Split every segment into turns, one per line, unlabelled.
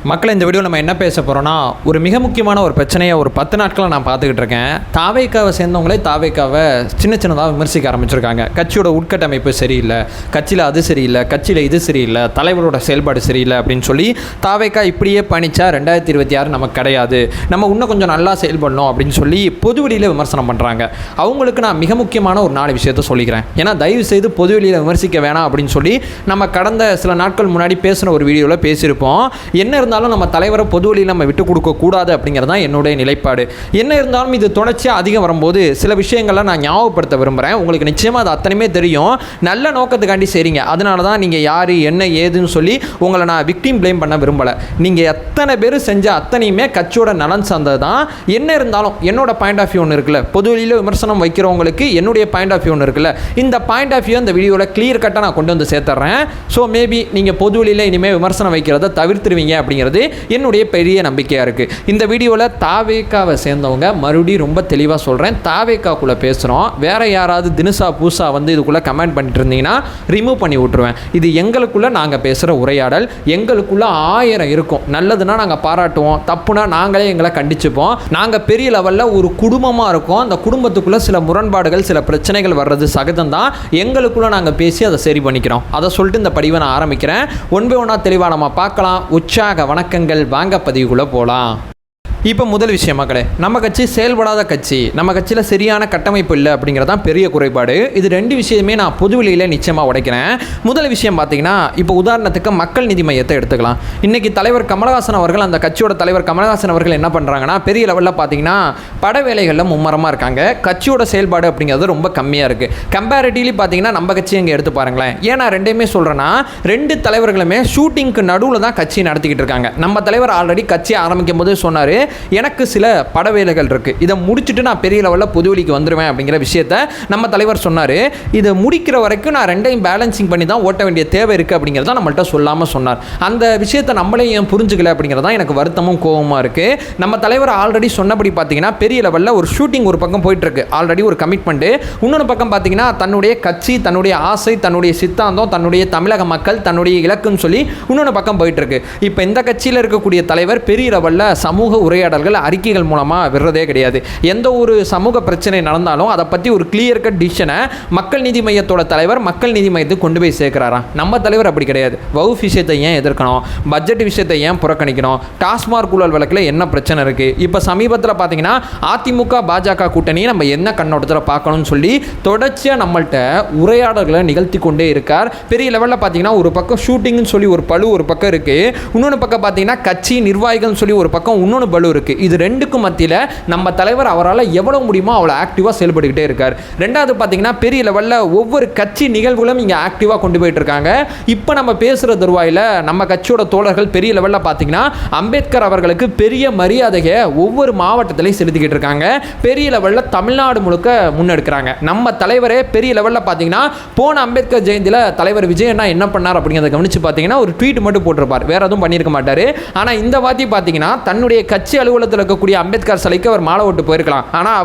மக்களை இந்த வீடியோ நம்ம என்ன பேச போகிறோன்னா, ஒரு மிக முக்கியமான ஒரு பிரச்சனையை ஒரு 10 நாட்களாக நான் பார்த்துக்கிட்டு இருக்கேன். தாவேக்காவை சேர்ந்தவங்களே தாவேக்காவை சின்னதாக விமர்சிக்க ஆரம்பிச்சிருக்காங்க. கட்சியோட உட்கட்டமைப்பு சரியில்லை, கட்சியில் அது சரியில்லை, கட்சியில் இது சரியில்லை, தலைவரோட செயல்பாடு சரியில்லை அப்படின்னு சொல்லி தாவேக்கா இப்படியே பணிச்சா 2026 நமக்கு கிடையாது, நம்ம இன்னும் கொஞ்சம் நல்லா செயல்படணும் அப்படின்னு சொல்லி பொதுவெளியில் விமர்சனம் பண்ணுறாங்க. அவங்களுக்கு நான் மிக முக்கியமான ஒரு 4 விஷயத்த சொல்லிக்கிறேன். ஏன்னா தயவு செய்து பொதுவெளியில் விமர்சிக்க வேணாம் அப்படின்னு சொல்லி நம்ம கடந்த சில நாட்கள் முன்னாடி பேசின ஒரு வீடியோவில் பேசியிருப்போம். என்ன இருந்தாலும் நம்ம தலைவரை பொது வழியில் நம்ம விட்டு கொடுக்க கூடாது அப்படிங்கிறது தான் என்னுடைய நிலைப்பாடு. என்ன இருந்தாலும் இது தொடர்ச்சியாக அதிகம் வரும்போது சில விஷயங்களை நான் ஞாபகப்படுத்த விரும்புகிறேன். உங்களுக்கு நிச்சயமாக அது அத்தனையுமே தெரியும், நல்ல நோக்கத்துக்காண்டி சரிங்க. அதனால தான் நீங்கள் யார் என்ன ஏதுன்னு சொல்லி உங்களை நான் விக்டிம் ப்ளேம் பண்ண விரும்பலை. நீங்கள் எத்தனை பேர் செஞ்ச அத்தனையுமே கட்சியோட நலன் சார்ந்தது தான். என்ன இருந்தாலும் என்னோட பாயிண்ட் ஆஃப் வியூ ஒன்று இருக்குல்ல, பொது வழியில் விமர்சனம் வைக்கிறவங்களுக்கு என்னுடைய பாயிண்ட் ஆஃப் வியூ ஒன்று இருக்குல்ல, இந்த பாயிண்ட் ஆஃப் வியூ இந்த வீடியோவில் கிளியர் கட்டாக நான் கொண்டு வந்து சேர்த்துறேன். ஸோ மேபி நீங்கள் பொது வழியில் இனிமேல் விமர்சனம் வைக்கிறத தவிர்த்துருவீங்க அப்படிங்கிறது என்னுடைய பெரிய நம்பிக்கையாக இருக்குது. இந்த வீடியோவில் தாவேக்காவை சேர்ந்தவங்க மறுபடியும் ரொம்ப தெளிவாக சொல்கிறேன், தாவேக்காக்குள்ளே பேசுகிறோம். வேறு யாராவது தினுசா பூசா வந்து இதுக்குள்ளே கமெண்ட் பண்ணிட்டு இருந்தீங்கன்னா ரிமூவ் பண்ணி விட்ருவேன். இது எங்களுக்குள்ளே நாங்கள் பேசுகிற உரையாடல். எங்களுக்குள்ளே 1000 இருக்கும். நல்லதுன்னா நாங்கள் பாராட்டுவோம், தப்புனா நாங்களே எங்களை கண்டிச்சுப்போம். நாங்கள் பெரிய லெவலில் ஒரு குடும்பமாக இருக்கோம். அந்த குடும்பத்துக்குள்ளே சில முரண்பாடுகள் சில பிரச்சனைகள் வர்றது சகஜம் தான். எங்களுக்குள்ளே நாங்கள் பேசி அதை சரி பண்ணிக்கிறோம். அதை சொல்லிட்டு இந்த பதிவை நான் ஆரம்பிக்கிறேன். ஒன்பே ஒன்றா தெளிவாக நம்ம பார்க்கலாம். உற்சாக வணக்கங்கள், வாங்க பதிவுக்குள்ளே போகலாம். இப்போ முதல் விஷயம் மக்களே, நம்ம கட்சி செயல்படாத கட்சி, நம்ம கட்சியில் சரியான கட்டமைப்பு இல்லை அப்படிங்கிறது தான் பெரிய குறைபாடு. இது 2 விஷயமே நான் பொதுவெளியில் நிச்சயமாக உடைக்கிறேன். முதல் விஷயம் பார்த்தீங்கன்னா, இப்போ உதாரணத்துக்கு மக்கள் நீதி மையத்தை எடுத்துக்கலாம். இன்றைக்கி தலைவர் கமலஹாசன் அவர்கள், அந்த கட்சியோட தலைவர் கமலஹாசன் அவர்கள் என்ன பண்ணுறாங்கன்னா, பெரிய லெவலில் பார்த்தீங்கன்னா பட வேலைகளில் மும்மரமாக இருக்காங்க. கட்சியோட செயல்பாடு அப்படிங்கிறது ரொம்ப கம்மியாக இருக்குது. கம்பேரிட்டிவ்லி பார்த்தீங்கன்னா நம்ம கட்சி இங்கே எடுத்து பாருங்களேன். ஏன்னா ரெண்டையுமே சொல்கிறேன்னா, 2 தலைவர்களுமே ஷூட்டிங்க்கு நடுவில் தான் கட்சி நடத்திக்கிட்டு இருக்காங்க. நம்ம தலைவர் ஆல்ரெடி கட்சியை ஆரம்பிக்கும் போது சொன்னார், எனக்கு சில பட வேலைகள் இருக்குது, இதை முடிச்சுட்டு நான் பெரிய லெவலில் பொதுவெளிக்கு வந்துடுவேன் அப்படிங்கிற விஷயத்த நம்ம தலைவர் சொன்னார். இதை முடிக்கிற வரைக்கும் நான் 2ஐயும் பேலன்சிங் பண்ணி தான் ஓட்ட வேண்டிய தேவை இருக்குது அப்படிங்கிறத நம்மள்ட்ட சொல்லாமல் சொன்னார். அந்த விஷயத்தை நம்மளே ஏன் புரிஞ்சுக்கல அப்படிங்கிறது தான் எனக்கு வருத்தமும் கோபமாக இருக்குது. நம்ம தலைவர் ஆல்ரெடி சொன்னபடி பார்த்தீங்கன்னா பெரிய லெவலில் ஒரு ஷூட்டிங் ஒரு பக்கம் போயிட்டுருக்கு, ஆல்ரெடி ஒரு கமிட்மெண்ட்டு. இன்னொரு பக்கம் பார்த்தீங்கன்னா தன்னுடைய கட்சி, தன்னுடைய ஆசை, தன்னுடைய சித்தாந்தம், தன்னுடைய தமிழக மக்கள், தன்னுடைய இலக்குன்னு சொல்லி இன்னொரு பக்கம் போயிட்டுருக்கு. இப்போ இந்த கட்சியில் இருக்கக்கூடிய தலைவர் பெரிய லெவலில் சமூக உரையாடல்கள், அறிக்கைகள் மூலமாக விடுறதே கிடையாது. எந்த ஒரு சமூக பிரச்சனை நடந்தாலும் அதை பற்றி ஒரு கிளியர் கட் டிசிஷனை மக்கள் நீதி மையத்தோட தலைவர் மக்கள் நீதி மையத்துக்கு கொண்டு போய் சேர்க்கிறாரா? நம்ம தலைவர் அப்படி கிடையாது. வகுப்பு விஷயத்தை ஏன் எதிர்க்கணும், பட்ஜெட் விஷயத்தை ஏன் புறக்கணிக்கணும், டாஸ்மாக் ஊழல் வழக்கில் என்ன பிரச்சனை இருக்குது, இப்போ சமீபத்தில் பார்த்தீங்கன்னா அதிமுக பாஜக கூட்டணியை நம்ம என்ன கண்ணோட்டத்தில் பார்க்கணும்னு சொல்லி தொடர்ச்சியாக நம்மள்கிட்ட உரையாடல்களை நிகழ்த்தி கொண்டே இருக்கார். பெரிய லெவலில் பார்த்தீங்கன்னா ஒரு பக்கம் ஷூட்டிங்னு சொல்லி ஒரு பளு ஒரு பக்கம் இருக்குது, இன்னொன்று பக்கம் பார்த்தீங்கன்னா கட்சி நிர்வாகிகள்னு சொல்லி ஒரு பக்கம் இன்னொன்று பளு இருக்குது. இது 2க்கும் மத்தியில் நம்ம தலைவர் அவரால் எவ்வளோ முடியுமோ அவ்வளோ ஆக்டிவாக செயல்பட்டுக்கிட்டே இருக்கார். ரெண்டாவது பார்த்தீங்கன்னா பெரிய லெவலில் ஒவ்வொரு கட்சி நிகழ்வுகளும் இங்கே ஆக்டிவாக கொண்டு போயிட்டு இருக்காங்க. இப்போ நம்ம பேசுகிற தருவாயில் நம்ம கட்சியோட தோழர்கள் பெரிய லெவலில் பார்த்தீங்கன்னா அம்பேத்கர் அவர்களுக்கு பெரிய மரியாதையை ஒவ்வொரு மாவட்டத்திலையும் செலுத்திக்கிட்டு இருக்காங்க. பெரிய லெவலில் தமிழ்நாடு முழுக்க முன்னெடுக்கிறாங்க. நம்ம தலைவரே பெரிய லெவலில் பார்த்தீங்கன்னா போன அம்பேத்கர் ஜெயந்தியில் தலைவர் விஜயண்ணா என்ன பண்ணார் அப்படிங்கிறத கவனித்து பார்த்தீங்கன்னா ஒரு ட்வீட் மட்டும் போட்டிருப்பார், வேற எதுவும் பண்ணியிருக்க மாட்டார். ஆனால் இந்த வாட்டி பார்த்தீங்கன்னா தன்னுடைய கட்சி அலுவலகத்தில் இருக்கக்கூடிய அம்பேத்கர் சிலைக்கு அவர் மாலை ஓட்டு போயிருக்கலாம். ஆனால்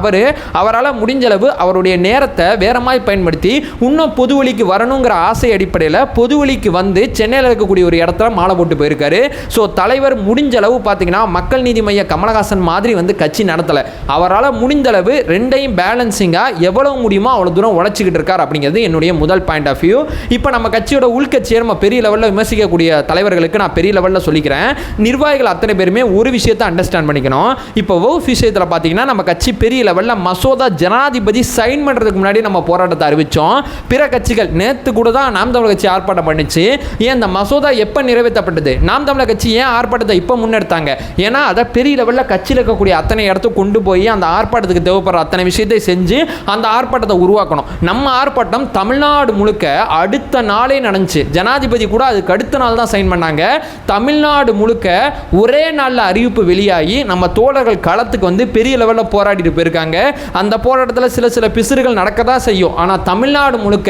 அவரால் முடிஞ்ச அளவு அவருடைய நேரத்தை வேற மாதிரி பயன்படுத்தி இன்னும் பொதுவெளிக்கு வரணுங்கிற ஆசை அடிப்படையில் பொதுவெளிக்கு வந்து சென்னையில் இருக்கக்கூடிய ஒரு இடத்துல மாலை போட்டு போயிருக்காரு. ஸோ தலைவர் முடிஞ்ச அளவு பார்த்தீங்கன்னா மக்கள் நீதி மைய கமலஹாசன் மாதிரி வந்து கட்சி நடத்தலை. அவரால் முடிந்த அளவு 2ஐயும் பேலன்சிங்காக எவ்வளவு முடியுமோ அவ்வளோ தூரம் உழைச்சிக்கிட்டு இருக்கார் அப்படிங்கிறது என்னுடைய முதல் பாயிண்ட் ஆஃப் வியூ. இப்போ நம்ம கட்சியோட உள்கட்சியை நம்ம பெரிய லெவலில் விமர்சிக்கக்கூடிய தலைவர்களுக்கு நான் பெரிய லெவலில் சொல்லிக்கிறேன், நிர்வாகிகள் அத்தனை பேருமே ஒரு விஷயத்தை அண்டர்ஸ்டாண்ட் பண்ணிக்கணும். இப்போ வகுப்பு விஷயத்தில் பார்த்தீங்கன்னா நம்ம கட்சி பெரிய லெவலில் மசோதா ஜனாதிபதி சைன் பண்ணுறதுக்கு முன்னாடி நம்ம போராட்டத்தை அறிவித்தோம். பிற கட்சிகள் நேற்று கூட தான் நாம் தமிழர் கட்சி ஆர்ப்பாட்டம் பண்ணிச்சு. ஏன் இந்த மசோதா எப்போ நிறைவேற்றப்பட்டது, நாம் தமிழர் கட்சி ஏன் ஆர்ப்பாட்டத்தை இப்போ முன்னெடுத்தாங்க? ஏன்னா அதை பெரிய லெவலில் கட்சியில் இருக்கக்கூடிய அத்தனை இடத்துக்கு கொண்டு போய் அந்த ஆர்ப்பாட்டத்துக்கு தேவைப்படுற அத்தனை விஷயத்தை செஞ்சு அந்த ஆர்ப்பாட்டத்தை உருவாக்கணும். நம்ம ஆர்ப்பாட்டம் தமிழ்நாடு முழுக்க அடுத்த நாளே நடந்துச்சு. ஜனாதிபதி கூட அதுக்கு அடுத்த நாள் தான் சைன் பண்ணாங்க. தமிழ்நாடு முழுக்க ஒரே நாளில் அறிவிப்பு வெளியாகி ஆகி நம்ம தோழர்கள் களத்துக்கு வந்து பெரிய லெவலில் போராடிட்டு போயிருக்காங்க. அந்த போராட்டத்தில் சில பிசுறுகள் நடக்க தான் செய்யும். ஆனால் தமிழ்நாடு முழுக்க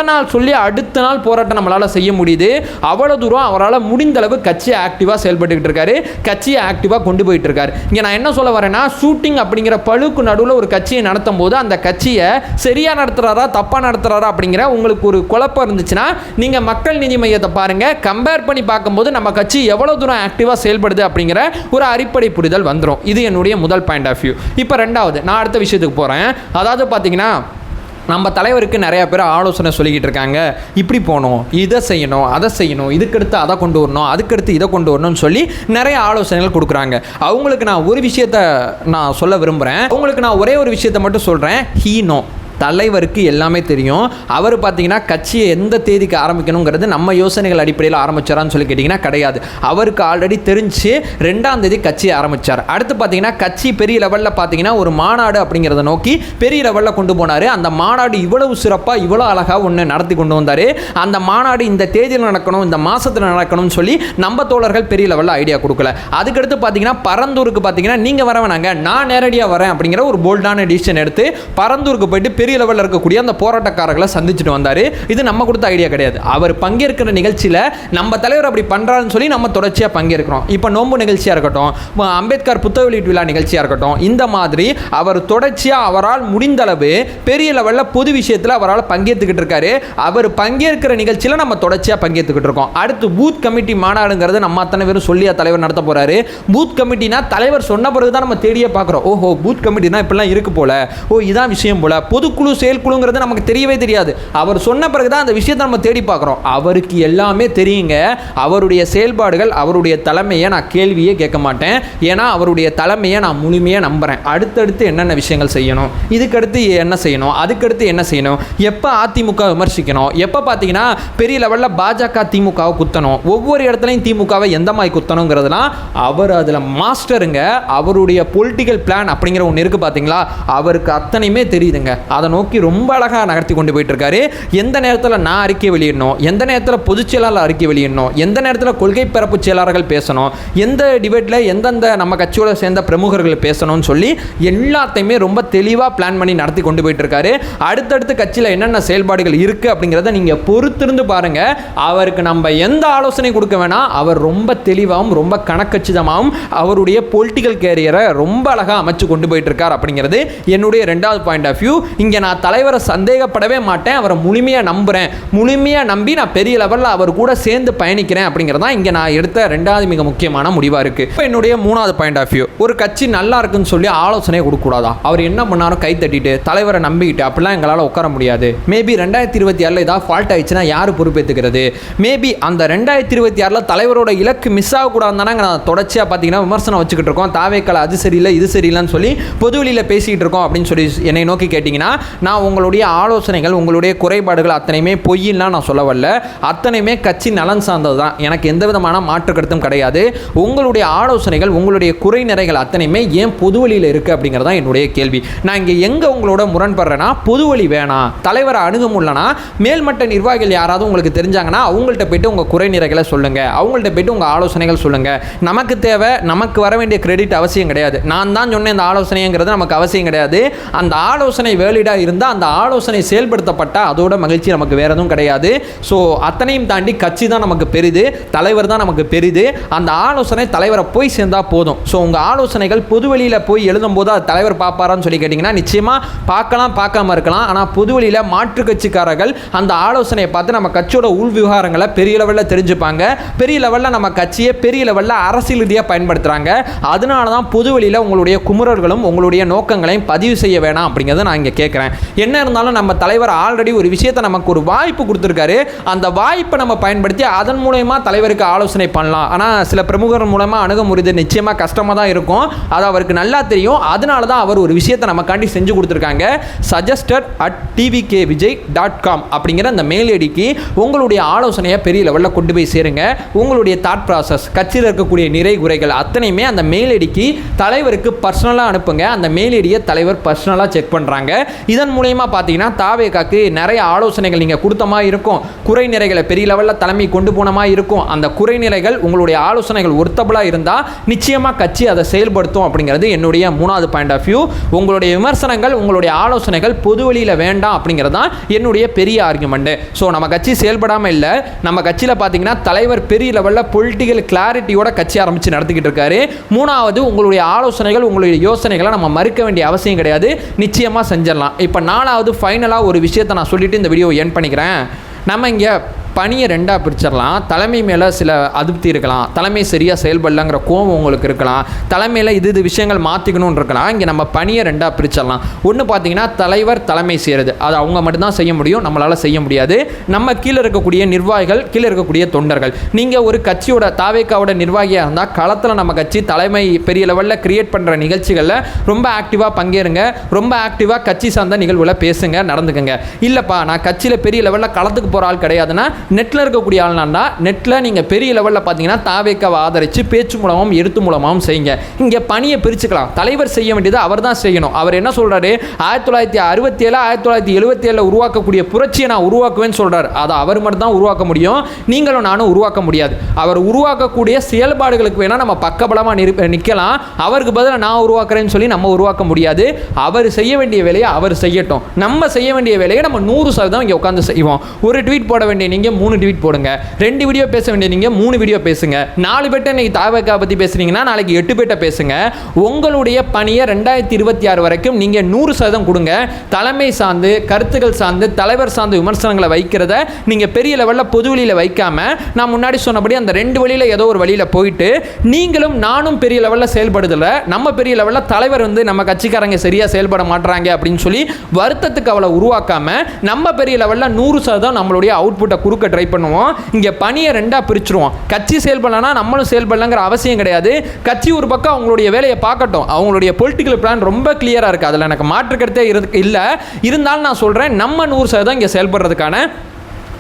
நாள் சொல்லி அடுத்த நாள் போராட்டம் நம்மளால் செய்ய முடியுது. அவ்வளோ தூரம் அவரால் முடிந்த அளவு கட்சியை ஆக்டிவாக செயல்பட்டுக்கிட்டு இருக்காரு, கட்சியை ஆக்டிவாக கொண்டு போயிட்டு இருக்காரு. இங்கே நான் என்ன சொல்ல வரேன்னா, ஷூட்டிங் அப்படிங்கிற பழுக்கு நடுவில் ஒரு கட்சியை நடத்தும் போது அந்த கட்சியை சரியாக நடத்துகிறாரா தப்பாக நடத்துகிறாரா அப்படிங்கிற உங்களுக்கு ஒரு குழப்பம் இருந்துச்சுன்னா நீங்கள் மக்கள் நீதி மையத்தை பாருங்கள். கம்பேர் பண்ணி பார்க்கும்போது நம்ம கட்சி எவ்வளோ தூரம் ஆக்டிவாக செயல்படுது அப்படிங்கிற ஒரு அடிப்படை புரிதல் வந்துடும். இது என்னுடைய முதல் பாயிண்ட் ஆஃப் வியூ. இப்போ ரெண்டாவது, நான் அடுத்த விஷயத்துக்கு போகிறேன். அதாவது பார்த்தீங்கன்னா, நம்ம தலைவருக்கு நிறையா பேர் ஆலோசனை சொல்லிக்கிட்டு இருக்காங்க. இப்படி போகணும், இதை செய்யணும், அதை செய்யணும், இதுக்கடுத்து அதை கொண்டு வரணும், அதுக்கடுத்து இதை கொண்டு வரணும்னு சொல்லி நிறைய ஆலோசனைகள் கொடுக்குறாங்க. அவங்களுக்கு நான் ஒரு விஷயத்தை நான் சொல்ல விரும்புகிறேன். அவங்களுக்கு நான் ஒரே ஒரு விஷயத்தை மட்டும் சொல்கிறேன். ஹீனோ தலைவருக்கு எல்லாமே தெரியும். அவர் பார்த்தீங்கன்னா கட்சியை எந்த தேதிக்கு ஆரம்பிக்கணுங்கிறது நம்ம யோசனைகள் அடிப்படையில் ஆரம்பிச்சாரான்னு சொல்லி கேட்டிங்கன்னா கிடையாது. அவருக்கு ஆல்ரெடி தெரிஞ்சு 2ஆம் தேதி கட்சியை ஆரம்பித்தார். அடுத்து பார்த்தீங்கன்னா கட்சி பெரிய லெவலில் பார்த்தீங்கன்னா ஒரு மாநாடு அப்படிங்கிறத நோக்கி பெரிய லெவலில் கொண்டு போனார். அந்த மாநாடு இவ்வளவு சிறப்பாக இவ்வளோ அழகாக ஒன்று நடத்தி கொண்டு வந்தார். அந்த மாநாடு இந்த தேதியில் நடக்கணும், இந்த மாதத்தில் நடக்கணும்னு சொல்லி நம்ம தோழர்கள் பெரிய லெவலில் ஐடியா கொடுக்கல. அதுக்கடுத்து பார்த்தீங்கன்னா பரந்தூருக்கு பார்த்தீங்கன்னா நீங்கள் வர வேணாங்க, நான் நேரடியாக வரேன் அப்படிங்கிற ஒரு போல்டான டிசிஷன் எடுத்து பரந்தூருக்கு போயிட்டு பெரிய லெவலில் இருக்கக்கூடிய அந்த போராட்டக்காரர்களை சந்திச்சுட்டு வந்தார். இது நம்ம கொடுத்த ஐடியா கிடையாது. அவர் பங்கேற்கிற நிகழ்ச்சியில் நம்ம தலைவர் அப்படி பண்ணுறாருன்னு சொல்லி நம்ம தொடர்ச்சியாக பங்கேற்கிறோம். இப்போ நோன்பு நிகழ்ச்சியாக இருக்கட்டும், அம்பேத்கர் புத்தக வெளியீட்டு விழா நிகழ்ச்சியாக இருக்கட்டும், இந்த மாதிரி அவர் தொடர்ச்சியாக அவரால் முடிந்த அளவு பெரிய லெவலில் பொது விஷயத்தில் அவரால் பங்கேற்றுக்கிட்டு இருக்காரு. அவர் பங்கேற்கிற நிகழ்ச்சியில் நம்ம தொடர்ச்சியாக பங்கேற்றுக்கிட்டு இருக்கோம். அடுத்து பூத் கமிட்டி மாநாடுங்கிறது நம்ம அத்தனை பேரும் சொல்லி தலைவர் நடத்த போகிறாரு. பூத் கமிட்டினா தலைவர் சொன்ன பிறகு தான் நம்ம தேடியே பார்க்குறோம். ஓஹோ, பூத் கமிட்டினா இப்படிலாம் இருக்கு போல, ஓ இதான் விஷயம் போல. பொதுக்குழு செயற்குழுங்கிறது நமக்கு தெரியவே தெரியாது. அவர் சொன்ன பிறகுதான் அந்த விஷயத்தை நம்ம தேடி பார்க்குறோம். அவருக்கு எல்லாமே தெரியுங்க. அவருடைய செயல்பாடுகள், அவருடைய தலைமையை நான் கேள்வியே கேட்க மாட்டேன். ஏன்னா அவருடைய தலைமையை நான் முழுமையாக நம்புகிறேன். அடுத்தடுத்து என்னென்ன விஷயங்கள் செய்யணும், இதுக்கடுத்து என்ன செய்யணும், அதுக்கடுத்து என்ன செய்யணும், எப்போ அதிமுக விமர்சிக்கணும், எப்போ பார்த்தீங்கன்னா பெரிய லெவலில் பாஜக திமுகவை குத்தணும், ஒவ்வொரு இடத்துலையும் திமுகவை எந்த மாதிரி குத்தணுங்கிறதுலாம் அவர் அதில் மாஸ்டருங்க. அவருடைய பொலிட்டிக்கல் பிளான் அப்படிங்கிற ஒன்று இருக்குது பார்த்தீங்களா, அவருக்கு அத்தனையுமே தெரியுதுங்க. அதை நோக்கி ரொம்ப அழகாக நகர்த்தி கொண்டு போயிட்டு இருக்காரு. எந்த நேரத்தில் நான் அறிக்கை வெளியிடணும், எந்த நேரத்தில் பொதுச் செயலாளர் அறிக்கை வெளியிடணும், எந்த நேரத்தில் கொள்கை பரப்பு செயலாளர்கள் பேசணும், எந்த டிபேட்டில் எந்தெந்த நம்ம கட்சியோட சேர்ந்த பிரமுகர்கள் பேசணும்னு சொல்லி எல்லாத்தையுமே ரொம்ப தெளிவாக பிளான் பண்ணி நடத்தி கொண்டு போயிட்டு இருக்காரு. அடுத்தடுத்து கட்சியில் என்னென்ன செயல்பாடுகள் இருக்குது அப்படிங்கிறத நீங்கள் பொறுத்திருந்து பாருங்கள். அவருக்கு நம்ம எந்த ஆலோசனை கொடுக்க வேணாம், அவர் ரொம்ப தெளிவாகவும் ரொம்ப கணக்கச்சிதமாகவும் அவருடைய பொலிட்டிக்கல் கேரியரை ரொம்ப அழகாக அமைச்சு கொண்டு போயிட்டு இருக்கார் அப்படிங்கிறது என்னுடைய 2வது பாயிண்ட் ஆஃப் வியூ. இங்கே நான் தலைவரை சந்தேகப்படவே மாட்டேன், அவரை முழுமையாக நம்புகிறேன். முழுமையாக நம்பி நான் பெரிய லெவலில் அவர் கூட சேர்ந்து பயணிக்கிறேன் அப்படிங்கிறதான் இங்கே நான் எடுத்த 2வது மிக முக்கியமான முடிவாக இருக்குது. இப்போ என்னுடைய 3வது பாயிண்ட் ஆஃப் வியூ, ஒரு கட்சி நல்லா இருக்குன்னு சொல்லி ஆலோசனையை கொடுக்கக்கூடாதா? அவர் என்ன பண்ணாலும் கை தட்டிட்டு தலைவரை நம்பிக்கிட்டு அப்படிலாம் எங்களால் உட்கார முடியாது. மேபி 2026 ஏதாவது ஃபால்ட் ஆயிடுச்சுன்னா யார் பொறுப்பேற்றுக்கிறது? மேபி அந்த 2026 தலைவரோட இலக்கு மிஸ் ஆகக்கூடாது தானே நான் தொடர்ச்சியாக பார்த்தீங்கன்னா விமர்சனம் வச்சுக்கிட்டு இருக்கோம். தாவேக்கால அது சரியில்லை இது சரியில்லைன்னு சொல்லி பொது வெளியில் பேசிக்கிட்டு இருக்கோம் அப்படின்னு சொல்லி என்னை நோக்கி கேட்டிங்கன்னா, நான் உங்களுடைய ஆலோசனைகள், உங்களுடைய குறைபாடுகள் அத்தனையுமே பொய்யில்லாம் நான் சொல்ல வரல. அத்தனையுமே கட்சி நலன் சார்ந்தது தான். எனக்கு எந்த விதமான மாற்று கருத்தும் கிடையாது. உங்களுடைய ஆலோசனைகள், உங்களுடைய குறை நிறைகள் அத்தனையுமே ஏன் பொது வழியில் இருக்குது அப்படிங்கிறது தான் என்னுடைய கேள்வி. நான் இங்கே எங்கே உங்களோட முரண்படுறேன்னா, பொது வழி வேணாம், தலைவரை அணுக முடியலனா மேல்மட்ட நிர்வாகிகள் யாராவது உங்களுக்கு தெரிஞ்சாங்கன்னா அவங்கள்ட்ட போய்ட்டு உங்கள் குறை நிறைகளை சொல்லுங்கள், அவங்கள்ட்ட போய்ட்டு உங்கள் ஆலோசனைகள் சொல்லுங்கள். நமக்கு தேவை, நமக்கு வர வேண்டிய கிரெடிட் அவசியம் கிடையாது. நான் தான் சொன்னேன் இந்த ஆலோசனைங்கிறது நமக்கு அவசியம் கிடையாது. அந்த ஆலோசனை வேலிடாக இருந்தால், அந்த ஆலோசனை செயல்படுத்தப்பட்டால் அதோட மகிழ்ச்சி நமக்கு வேறு எதுவும் கிடையாது. ஸோ அத்தனையும் தாண்டி கட்சி தான் நமக்கு பெரிது, தலைவர் தான் நமக்கு பெரிது. அந்த ஆலோசனை தலைவரை போய் சேர்ந்தால் போதும். ஸோ உங்கள் ஆலோசனைகள் பொது வெளியில் போய் எழுதும்போது அது தலைவர் பார்ப்பாரான்னு சொல்லி கேட்டிங்கன்னா நிச்சயமாக பார்க்கலாம், பார்க்காம இருக்கலாம். ஆனால் பொது வெளியில் மாற்று கட்சிக்காரர்கள் அந்த ஆலோசனையை பார்த்து நம்ம கட்சியோட உள் விவகாரங்களை பெரிய லெவலில் தெரிஞ்சுப்பாங்க. பெரிய லெவலில் நம்ம கட்சியை பெரிய லெவலில் அரசியல் ரீதியாக பயன்படுத்துகிறாங்க. அதனால தான் பொது வெளியில் உங்களுடைய குமுறல்களும் உங்களுடைய நோக்கங்களையும் பதிவு செய்ய வேணாம் அப்படிங்கிறத நான் இங்கே கேட்குறேன். என்ன இருந்தாலும் நம்ம தலைவர் ஆல்ரெடி ஒரு விஷயத்தை நமக்கு ஒரு வாய்ப்பு கொடுத்துருக்காரு. அந்த வாய்ப்பை நம்ம பயன்படுத்தி அதன் மூலயமா தலைவருக்கு ஆலோசனை பண்ணலாம். ஆனால் சில பிரமுகர் மூலமாக அணுக முடியுது நிச்சயமாக கஷ்டமாக தான் இருக்கும். அது அவருக்கு நல்லா தெரியும். அதனால தான் அவர் ஒரு விஷயத்தை நமக்காண்டி செஞ்சு கொடுத்துருக்காங்க. suggested@tvkvijay.com அப்படிங்கிற அந்த மெயில் ஐடிக்கு உங்களுடைய ஆலோசனையை பெரிய லெவலில் கொண்டு போய் சேருங்க. உங்களுடைய தாட் ப்ராசஸ், கட்சியில் இருக்கக்கூடிய நிறை குறைகள் அத்தனையுமே அந்த மெயில் ஐடிக்கு தலைவருக்கு பர்சனலாக அனுப்புங்க. அந்த மெயில் ஐடியை தலைவர் பர்சனலாக செக் பண்ணுறாங்க. இதன் மூலயமா பார்த்தீங்கன்னா தாவேகாக்கு நிறைய ஆலோசனைகள் நீங்கள் கொடுத்தமா இருக்கும், குறை நிறைகளை பெரிய லெவலில் தலைமை கொண்டு போனமா இருக்கும். அந்த குறை நிறைகள் உங்களுடைய ஆலோசனைகள் ஒர்த்தபிளாக இருந்தால் நிச்சயமாக கட்சி அதை செயல்படுத்தும் அப்படிங்கிறது என்னுடைய 3வது பாயிண்ட் ஆஃப் வியூ. உங்களுடைய விமர்சனங்கள், உங்களுடைய ஆலோசனைகள் பொது வழியில் வேண்டாம் அப்படிங்கிறது தான் என்னுடைய பெரிய ஆர்குமெண்ட். ஸோ நம்ம கட்சி செயல்படாமல் இல்லை, நம்ம கட்சியில் பார்த்தீங்கன்னா தலைவர் பெரிய லெவலில் பொலிட்டிக்கல் கிளாரிட்டியோட கட்சி ஆரம்பித்து நடத்திக்கிட்டு இருக்காரு. 3வது, உங்களுடைய ஆலோசனைகள், உங்களுடைய யோசனைகளை நம்ம மறுக்க வேண்டிய அவசியம் கிடையாது, நிச்சயமாக செஞ்சிடலாம். இப்போ 4வது ஃபைனலாக ஒரு விஷயத்தை நான் சொல்லிட்டு இந்த வீடியோ எண்ட் பண்ணிக்கிறேன். நம்ம இங்கே பணியை 2ஆக பிரிச்சிடலாம். தலைமை மேலே சில அதிருப்தி இருக்கலாம், தலைமை சரியாக செயல்படலங்கிற கோவம் உங்களுக்கு இருக்கலாம், தலைமையில் இது விஷயங்கள் மாற்றிக்கணும்னு இருக்கலாம். இங்கே நம்ம பணியை 2ஆக பிரிச்சிடலாம். ஒன்று பார்த்தீங்கன்னா தலைவர் தலைமை செய்கிறது, அது அவங்க மட்டும்தான் செய்ய முடியும், நம்மளால் செய்ய முடியாது. நம்ம கீழே இருக்கக்கூடிய நிர்வாகிகள், கீழே இருக்கக்கூடிய தொண்டர்கள். நீங்கள் ஒரு கட்சியோட தாவேக்காவோட நிர்வாகியாக இருந்தால் களத்தில் நம்ம கட்சி தலைமை பெரிய லெவலில் கிரியேட் பண்ணுற நிகழ்ச்சிகளில் ரொம்ப ஆக்டிவாக பங்கேறுங்க, ரொம்ப ஆக்டிவாக கட்சி சார்ந்த நிகழ்வுகளை பேசுங்க, நடந்துக்கங்க. இல்லைப்பா நான் கட்சியில் பெரிய லெவலில் களத்துக்கு போகிற ஆள் கிடையாதுன்னா நெட்டில் இருக்கக்கூடிய ஆள்னா நெட்டில் நீங்கள் பெரிய லெவலில் பார்த்தீங்கன்னா தாவேக்காவை ஆதரித்து பேச்சு மூலமாகவும் எழுத்து மூலமாகவும் செய்யுங்க. இங்கே பணியை பிரிச்சுக்கலாம். தலைவர் செய்ய வேண்டியது அவர் தான் செய்யணும். அவர் என்ன சொல்கிறாரு, 1967 1977 உருவாக்கக்கூடிய புரட்சியை நான் உருவாக்குவேன்னு சொல்கிறார். அதை அவர் மட்டும் தான் உருவாக்க முடியும், நீங்களும் நானும் உருவாக்க முடியாது. அவர் உருவாக்கக்கூடிய செயல்பாடுகளுக்கு வேணால் நம்ம பக்கபலமாக நிற்கலாம், அவருக்கு பதிலாக நான் உருவாக்குறேன்னு சொல்லி நம்ம உருவாக்க முடியாது. அவர் செய்ய வேண்டிய வேலையை அவர் செய்யட்டும், நம்ம செய்ய வேண்டிய வேலையை நம்ம 100% இங்கே உட்காந்து செய்வோம். ஒரு ட்வீட் போட வேண்டிய நீங்கள் 3 ட்வீட் போடுங்க, 2 வீடியோ பேச வேண்டிய நீங்கள் 3 வீடியோ பேசுங்க, 4 பேர்ட்ட இன்னைக்கு தாவேக்கா பற்றி பேசுனீங்கன்னா நாளைக்கு 8 பேர்ட்ட பேசுங்க. உங்களுடைய பணியை 2026 வரைக்கும் நீங்கள் 100% கொடுங்க. தலைமை சார்ந்து, கருத்துக்கள் சார்ந்து, தலைவர் சார்ந்து விமர்சனங்களை வைக்கிறத நீங்கள் பெரிய லெவலில் பொது வழியில் வைக்காமல், நான் முன்னாடி சொன்னபடி அந்த 2 வழியில் ஏதோ ஒரு வழியில் போயிட்டு நீங்களும் நானும் பெரிய லெவலில் செயல்படுதலை, நம்ம பெரிய லெவலில் தலைவர் நம்ம கட்சிக்காரங்க சரியாக செயல்பட மாட்டுறாங்க அப்படின்னு சொல்லி வருத்தத்துக்கு அவளை உருவாக்காமல் நம்ம பெரிய லெவலில் 100% நம்மளுடைய அவுட்புட்டை கொடுக்க ட்ரை பண்ணுவோம். இங்கே பணியை 2ஆக பிரிச்சுருவோம். கட்சி செயல்படலன்னா நம்மளும் செயல்படலங்கிற அவசியம் கிடையாது. கட்சி ஒரு பக்கம் அவங்களுடைய வேலையை பார்க்கட்டும், அவங்களுடைய பொலிட்டிக்கல் பிளான் ரொம்ப கிளியராக இருக்குது, அதில் எனக்கு மாற்றுக்கிறதே இல்லை. இருந்தாலும் நான் சொல்கிறேன், நம்ம 100% இங்கே செயல்படுறதுக்கான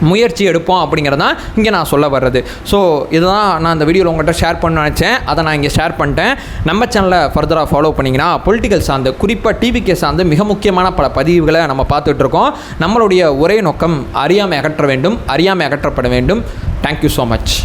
முயற்சி எடுப்போம் அப்படிங்கிறதான் இங்கே நான் சொல்ல வர்றது. ஸோ இதுதான் நான் இந்த வீடியோவில் உங்கள்கிட்ட ஷேர் பண்ண நினச்சேன், அதை நான் இங்கே ஷேர் பண்ணிட்டேன். நம்ம சேனலை ஃபர்தராக ஃபாலோ பண்ணிங்கன்னா பொலிட்டிக்கல் சார்ந்து, குறிப்பாக டிவிகே சார்ந்து மிக முக்கியமான பல பதிவுகளை நம்ம பார்த்துட்ருக்கோம். நம்மளுடைய ஒரே நோக்கம் அறியாமை அகற்ற வேண்டும், அறியாமை அகற்றப்பட வேண்டும். Thank you so much.